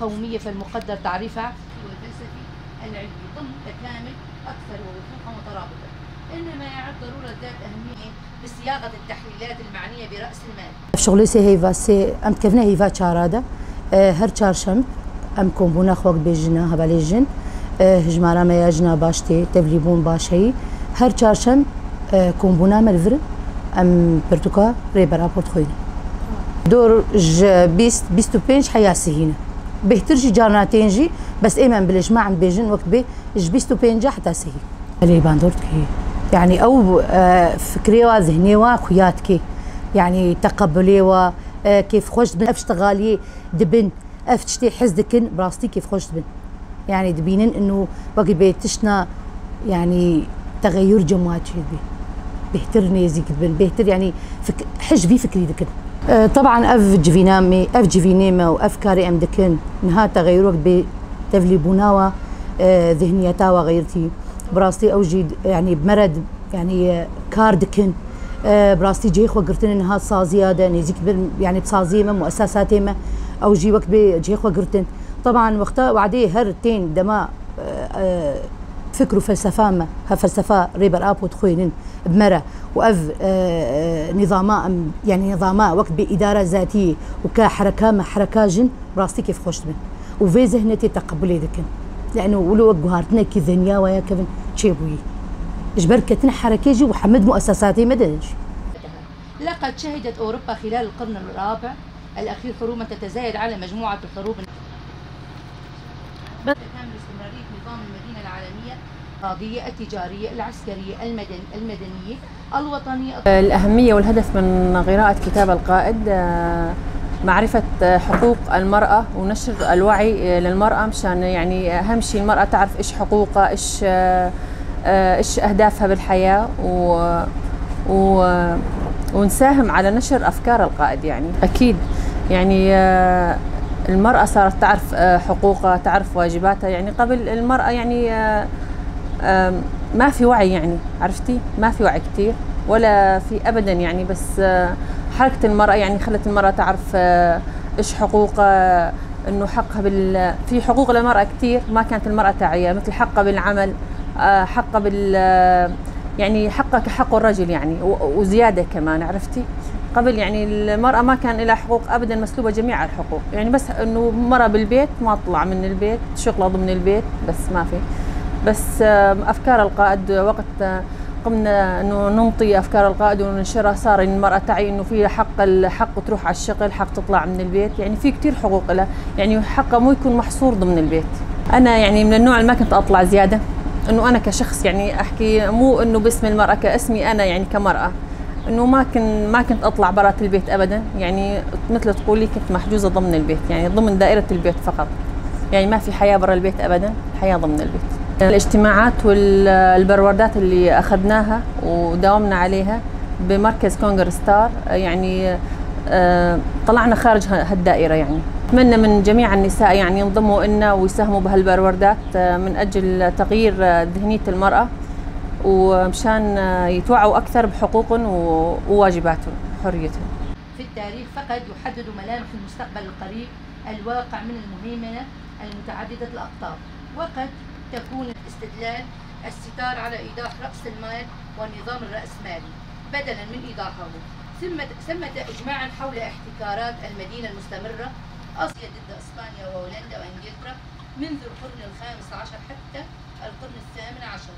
قومية فالمقدر تعريفها والفلسفي العلمي ضمن تكامل أكثر ووثوقا وترابطا، إنما يعد ضرورة ذات أهمية بصياغة التحليلات المعنية برأس المال. شغلي هيفا سي أم كفنا هيفا شارادة هر چارشم أم كومبونا خوك بيجنا هباليجن هجمارا ما يجنا باشتي تبليبون باشي هر چارشم كومبونا ملفر أم برتوكا ريبرا بورتخوي دور ج 25 حياسي هنا بهترجي جارناتينجي بس إيمان بالإجماع عند بيجن وقت بي ج 25 حتى سهي اللي باندورت كي يعني أو فكريوا ذهنيوا خوياتكي يعني تقبليوا كيف خوش بن اشتغالي دبن افتشتي حزدكن براستي كيف خوش بن يعني دبينن انه وقت بيتشنا يعني تغير جماعات بي بهتر نيزيك بن بهتر يعني حج في فكري دكن طبعا اف جفينامي وافكاري ام دكن نها تغير وقت بي تفلي بوناوا ذهنيتها وغيرتي براستي اوجي يعني بمرض يعني كار دكن براستي جيخ وقرتن انها صازياده نيزيك يعني بصازيمه مؤسساتيمه او جي وقت بجيخ وقرتن طبعا وقتها وعديه هرتين دما فكروا فلسفه ما فلسفه ريبر اب وتخوينن بمره واف نظاماء يعني نظاماء وقت باداره ذاتيه وكحركه ما حركاجن براستي كيف خوش بن وفي ذهنتي تقبلي ذكن لانه ولو وقهارتنا كي ذنيا ويا كفن تشيبوي جبركتنا حركيجي وحمد مؤسساتي مدنج. لقد شهدت أوروبا خلال القرن الرابع الأخير حروبا تتزايد على مجموعة الحروب تكامل استمرارية نظام المدينة العالمية القضية التجارية العسكرية المدنية الوطنية. الأهمية والهدف من قراءة كتاب القائد معرفة حقوق المرأة ونشر الوعي للمرأة مشان يعني أهم شيء المرأة تعرف إيش حقوقها إيش أهدافها بالحياة ونساهم على نشر أفكار القائد. يعني أكيد يعني المرأة صارت تعرف حقوقها تعرف واجباتها. يعني قبل المرأة يعني ما في وعي يعني عرفتي ما في وعي كتير ولا في أبدا يعني بس حركة المرأة يعني خلت المرأة تعرف إيش حقوقها إنه حقها في حقوق للمرأة كتير ما كانت المرأة تعيها مثل حقها بالعمل حقه يعني حقه كحق الرجل يعني وزياده كمان عرفتي. قبل يعني المراه ما كان لها حقوق ابدا مسلوبه جميع الحقوق يعني بس انه مرة بالبيت ما تطلع من البيت شغله ضمن البيت بس ما في بس افكار القائد وقت قمنا انه ننطي افكار القائد وننشرها صار المراه تعي انه في الحق تروح على الشغل حق تطلع من البيت يعني في كثير حقوق لها يعني حقها مو يكون محصور ضمن البيت. انا يعني من النوع اللي ما كنت اطلع زياده انه انا كشخص يعني احكي مو انه باسم المراه كاسمي انا يعني كمراه انه ما كنت اطلع برات البيت ابدا يعني مثل تقولي كنت محجوزه ضمن البيت يعني ضمن دائره البيت فقط يعني ما في حياه برا البيت ابدا الحياه ضمن البيت. الاجتماعات والبروردات اللي اخذناها وداومنا عليها بمركز كونغر ستار يعني طلعنا خارج هالدائره يعني. أتمنى من جميع النساء يعني ينضموا لنا ويساهموا بهالبروردات من أجل تغيير ذهنية المرأة ومشان يتوعوا أكثر بحقوقهم وواجباتهم وحريتهم. في التاريخ فقد يحدد ملامح المستقبل القريب الواقع من المهيمنة المتعددة الأقطاب وقد تكون الاستدلال الستار على إيضاح رأس المال والنظام الرأسمالي بدلا من إيضاحه ثمة إجماعا حول احتكارات المدينة المستمرة أصلت ضد إسبانيا وهولندا وإنجلترا منذ القرن الخامس عشر حتى القرن الثامن عشر